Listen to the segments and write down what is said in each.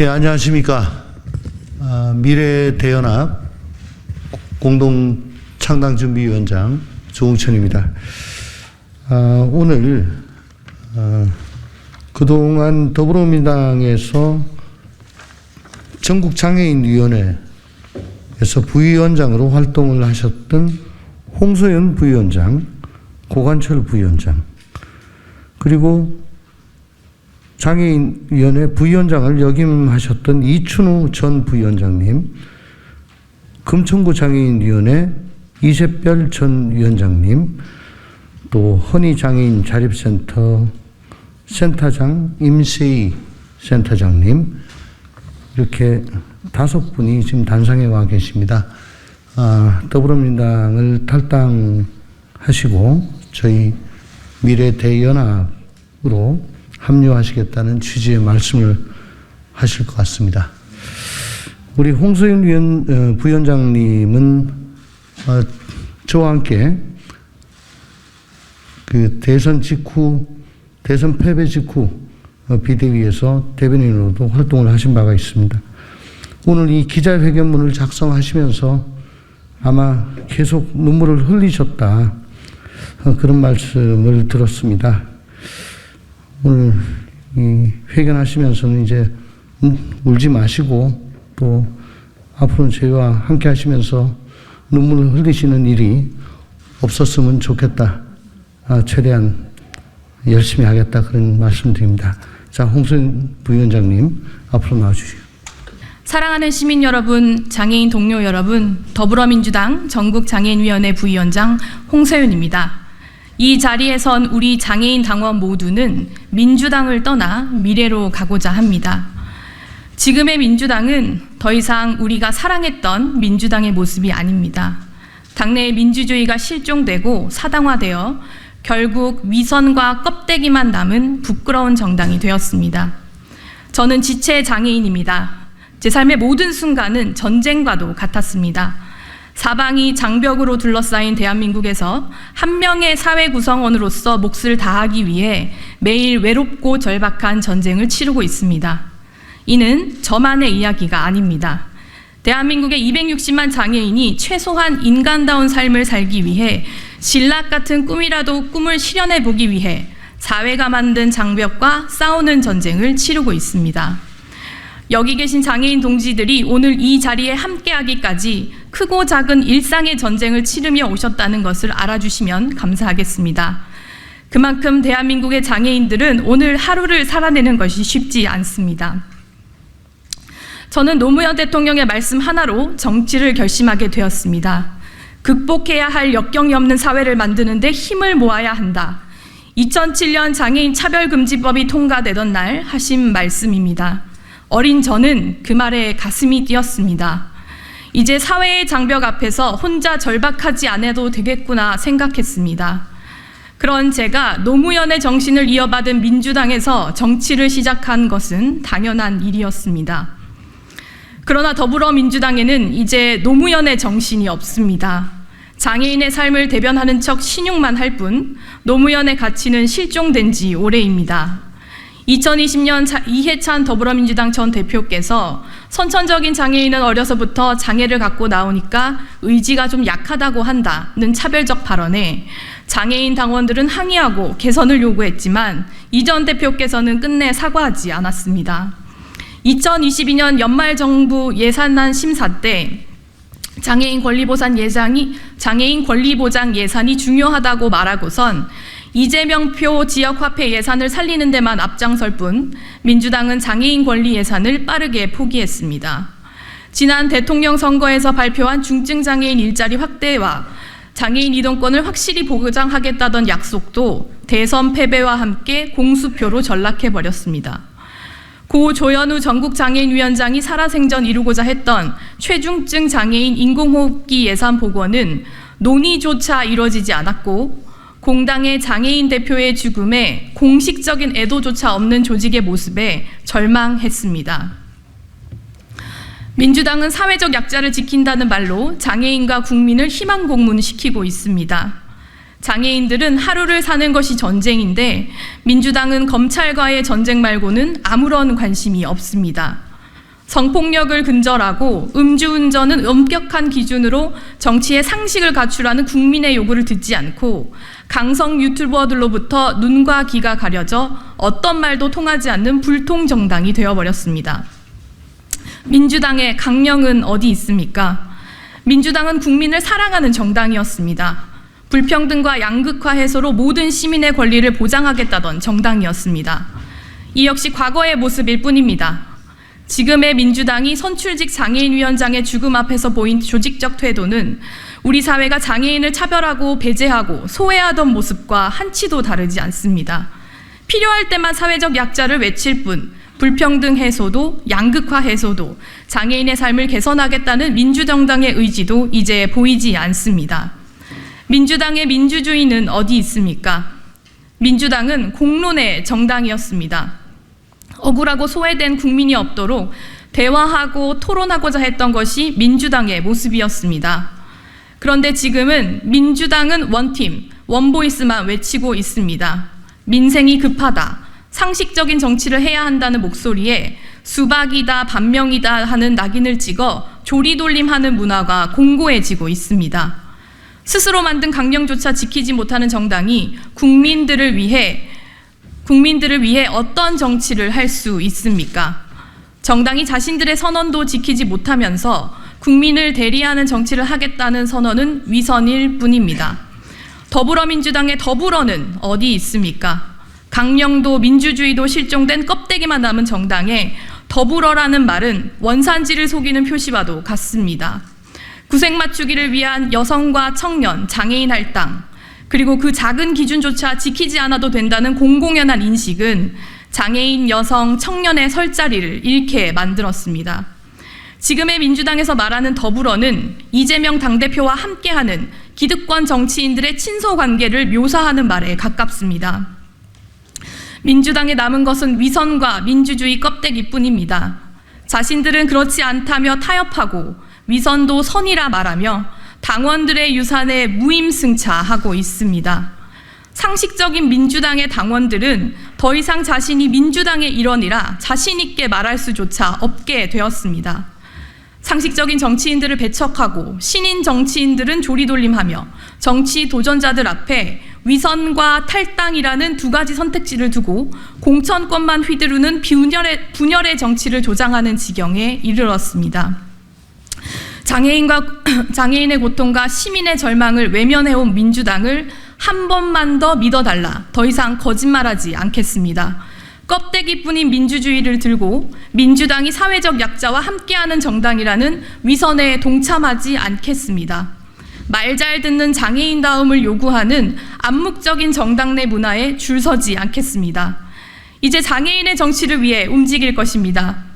예, 안녕하십니까. 미래대연합 공동창당준비위원장 조홍천입니다. 오늘 그동안 더불어민주당에서 전국장애인위원회에서 부위원장으로 활동을 하셨던 홍소연 부위원장, 고관철 부위원장, 그리고 장애인위원회 부위원장을 역임하셨던 이춘우 전 부위원장님, 금천구 장애인위원회 이세별 전 위원장님, 또 허니장애인 자립센터 센터장 임세희 센터장님, 이렇게 5분이 지금 단상에 와 계십니다. 더불어민주당을 탈당하시고 저희 미래대연합으로 합류하시겠다는 취지의 말씀을 하실 것 같습니다. 우리 홍소연 부위원장님은 저와 함께 그 대선 패배 직후 비대위에서 대변인으로도 활동을 하신 바가 있습니다. 오늘 이 기자회견문을 작성하시면서 아마 계속 눈물을 흘리셨다, 그런 말씀을 들었습니다. 오늘 이 회견하시면서는 이제 울지 마시고 또 앞으로는 저희와 함께 하시면서 눈물을 흘리시는 일이 없었으면 좋겠다, 최대한 열심히 하겠다, 그런 말씀드립니다. 자, 홍소연 부위원장님 앞으로 나와주시죠. 사랑하는 시민 여러분, 장애인 동료 여러분, 더불어민주당 전국장애인위원회 부위원장 홍소연입니다. 이 자리에선 우리 장애인 당원 모두는 민주당을 떠나 미래로 가고자 합니다. 지금의 민주당은 더 이상 우리가 사랑했던 민주당의 모습이 아닙니다. 당내의 민주주의가 실종되고 사당화되어 결국 위선과 껍데기만 남은 부끄러운 정당이 되었습니다. 저는 지체 장애인입니다. 제 삶의 모든 순간은 전쟁과도 같았습니다. 사방이 장벽으로 둘러싸인 대한민국에서 한 명의 사회 구성원으로서 몫을 다하기 위해 매일 외롭고 절박한 전쟁을 치르고 있습니다. 이는 저만의 이야기가 아닙니다. 대한민국의 260만 장애인이 최소한 인간다운 삶을 살기 위해 신락 같은 꿈이라도 꿈을 실현해 보기 위해 사회가 만든 장벽과 싸우는 전쟁을 치르고 있습니다. 여기 계신 장애인 동지들이 오늘 이 자리에 함께하기까지 크고 작은 일상의 전쟁을 치르며 오셨다는 것을 알아주시면 감사하겠습니다. 그만큼 대한민국의 장애인들은 오늘 하루를 살아내는 것이 쉽지 않습니다. 저는 노무현 대통령의 말씀 하나로 정치를 결심하게 되었습니다. 극복해야 할 역경이 없는 사회를 만드는 데 힘을 모아야 한다. 2007년 장애인 차별금지법이 통과되던 날 하신 말씀입니다. 어린 저는 그 말에 가슴이 뛰었습니다. 이제 사회의 장벽 앞에서 혼자 절박하지 않아도 되겠구나 생각했습니다. 그런 제가 노무현의 정신을 이어받은 민주당에서 정치를 시작한 것은 당연한 일이었습니다. 그러나 더불어민주당에는 이제 노무현의 정신이 없습니다. 장애인의 삶을 대변하는 척 신용만 할 뿐 노무현의 가치는 실종된 지 오래입니다. 2020년 이해찬 더불어민주당 전 대표께서 선천적인 장애인은 어려서부터 장애를 갖고 나오니까 의지가 좀 약하다고 한다는 차별적 발언에 장애인 당원들은 항의하고 개선을 요구했지만 이 전 대표께서는 끝내 사과하지 않았습니다. 2022년 연말 정부 예산안 심사 때 장애인 권리 보장 예산이 중요하다고 말하고선 이재명표 지역화폐 예산을 살리는 데만 앞장설 뿐 민주당은 장애인 권리 예산을 빠르게 포기했습니다. 지난 대통령 선거에서 발표한 중증장애인 일자리 확대와 장애인 이동권을 확실히 보장하겠다던 약속도 대선 패배와 함께 공수표로 전락해버렸습니다. 고 조현우 전국장애인위원장이 살아생전 이루고자 했던 최중증 장애인 인공호흡기 예산 복원은 논의조차 이루어지지 않았고 공당의 장애인 대표의 죽음에 공식적인 애도조차 없는 조직의 모습에 절망했습니다. 민주당은 사회적 약자를 지킨다는 말로 장애인과 국민을 희망 고문시키고 있습니다. 장애인들은 하루를 사는 것이 전쟁인데 민주당은 검찰과의 전쟁 말고는 아무런 관심이 없습니다. 성폭력을 근절하고 음주운전은 엄격한 기준으로 정치의 상식을 갖추라는 국민의 요구를 듣지 않고 강성 유튜버들로부터 눈과 귀가 가려져 어떤 말도 통하지 않는 불통정당이 되어버렸습니다. 민주당의 강령은 어디 있습니까? 민주당은 국민을 사랑하는 정당이었습니다. 불평등과 양극화 해소로 모든 시민의 권리를 보장하겠다던 정당이었습니다. 이 역시 과거의 모습일 뿐입니다. 지금의 민주당이 선출직 장애인위원장의 죽음 앞에서 보인 조직적 태도는 우리 사회가 장애인을 차별하고 배제하고 소외하던 모습과 한치도 다르지 않습니다. 필요할 때만 사회적 약자를 외칠 뿐 불평등 해소도 양극화 해소도 장애인의 삶을 개선하겠다는 민주정당의 의지도 이제 보이지 않습니다. 민주당의 민주주의는 어디 있습니까? 민주당은 공론의 정당이었습니다. 억울하고 소외된 국민이 없도록 대화하고 토론하고자 했던 것이 민주당의 모습이었습니다. 그런데 지금은 민주당은 원팀, 원보이스만 외치고 있습니다. 민생이 급하다, 상식적인 정치를 해야 한다는 목소리에 수박이다, 반명이다 하는 낙인을 찍어 조리돌림하는 문화가 공고해지고 있습니다. 스스로 만든 강령조차 지키지 못하는 정당이 국민들을 위해 어떤 정치를 할 수 있습니까? 정당이 자신들의 선언도 지키지 못하면서 국민을 대리하는 정치를 하겠다는 선언은 위선일 뿐입니다. 더불어민주당의 더불어는 어디 있습니까? 강령도 민주주의도 실종된 껍데기만 남은 정당에 더불어라는 말은 원산지를 속이는 표시와도 같습니다. 구색 맞추기를 위한 여성과 청년, 장애인 할당, 그리고 그 작은 기준조차 지키지 않아도 된다는 공공연한 인식은 장애인, 여성, 청년의 설 자리를 잃게 만들었습니다. 지금의 민주당에서 말하는 더불어는 이재명 당대표와 함께하는 기득권 정치인들의 친소 관계를 묘사하는 말에 가깝습니다. 민주당에 남은 것은 위선과 민주주의 껍데기뿐입니다. 자신들은 그렇지 않다며 타협하고 위선도 선이라 말하며 당원들의 유산에 무임승차하고 있습니다. 상식적인 민주당의 당원들은 더 이상 자신이 민주당의 일원이라 자신 있게 말할 수조차 없게 되었습니다. 상식적인 정치인들을 배척하고 신인 정치인들은 조리돌림하며 정치 도전자들 앞에 위선과 탈당이라는 두 가지 선택지를 두고 공천권만 휘두르는 분열의 정치를 조장하는 지경에 이르렀습니다. 장애인의 고통과 시민의 절망을 외면해온 민주당을 한 번만 더 믿어달라. 더 이상 거짓말하지 않겠습니다. 껍데기뿐인 민주주의를 들고 민주당이 사회적 약자와 함께하는 정당이라는 위선에 동참하지 않겠습니다. 말 잘 듣는 장애인다움을 요구하는 암묵적인 정당 내 문화에 줄 서지 않겠습니다. 이제 장애인의 정치를 위해 움직일 것입니다.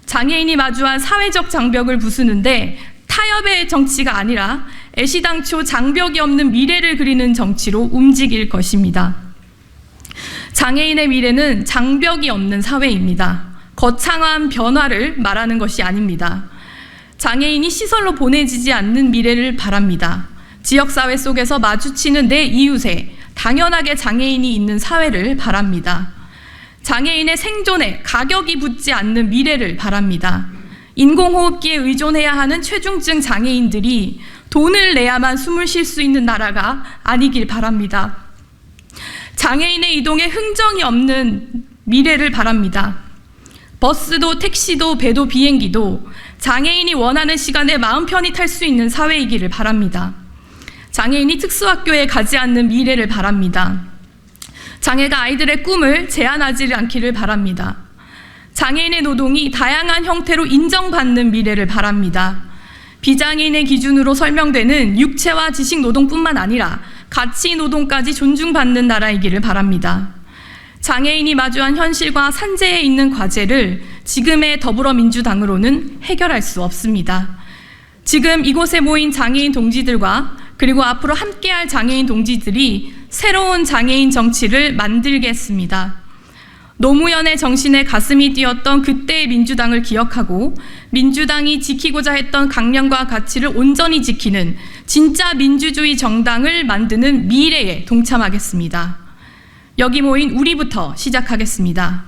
장애인이 마주한 사회적 장벽을 부수는데 타협의 정치가 아니라 애시당초 장벽이 없는 미래를 그리는 정치로 움직일 것입니다. 장애인의 미래는 장벽이 없는 사회입니다. 거창한 변화를 말하는 것이 아닙니다. 장애인이 시설로 보내지지 않는 미래를 바랍니다. 지역사회 속에서 마주치는 내 이웃에 당연하게 장애인이 있는 사회를 바랍니다. 장애인의 생존에 가격이 붙지 않는 미래를 바랍니다. 인공호흡기에 의존해야 하는 최중증 장애인들이 돈을 내야만 숨을 쉴 수 있는 나라가 아니길 바랍니다. 장애인의 이동에 흥정이 없는 미래를 바랍니다. 버스도 택시도 배도 비행기도 장애인이 원하는 시간에 마음 편히 탈 수 있는 사회이기를 바랍니다. 장애인이 특수학교에 가지 않는 미래를 바랍니다. 장애가 아이들의 꿈을 제한하지 않기를 바랍니다. 장애인의 노동이 다양한 형태로 인정받는 미래를 바랍니다. 비장애인의 기준으로 설명되는 육체와 지식 노동뿐만 아니라 가치 노동까지 존중받는 나라이기를 바랍니다. 장애인이 마주한 현실과 산재에 있는 과제를 지금의 더불어민주당으로는 해결할 수 없습니다. 지금 이곳에 모인 장애인 동지들과 그리고 앞으로 함께할 장애인 동지들이 새로운 장애인 정치를 만들겠습니다. 노무현의 정신에 가슴이 뛰었던 그때의 민주당을 기억하고 민주당이 지키고자 했던 강령과 가치를 온전히 지키는 진짜 민주주의 정당을 만드는 미래에 동참하겠습니다. 여기 모인 우리부터 시작하겠습니다.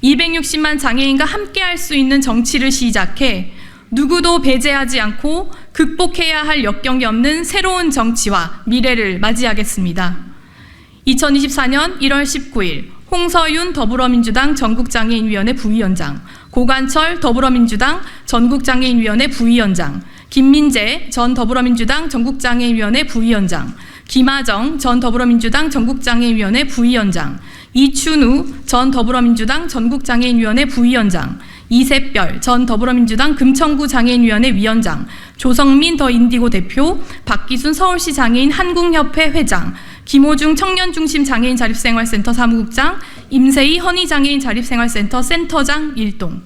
260만 장애인과 함께할 수 있는 정치를 시작해 누구도 배제하지 않고 극복해야 할 역경이 없는 새로운 정치와 미래를 맞이하겠습니다. 2024년 1월 19일 홍서윤 더불어민주당 전국장애인위원회 부위원장, 고관철 더불어민주당 전국장애인위원회 부위원장, 김민재 전 더불어민주당 전국장애인위원회 부위원장, 김하정 전 더불어민주당 전국장애인위원회 부위원장, 이춘우 전 더불어민주당 전국장애인위원회 부위원장, 이샛별 전 더불어민주당 금천구 장애인위원회 위원장, 조성민 더 인디고 대표, 박기순 서울시 장애인 한국협회 회장, 김호중 청년중심 장애인 자립생활센터 사무국장, 임세희 허니장애인 자립생활센터 센터장 일동.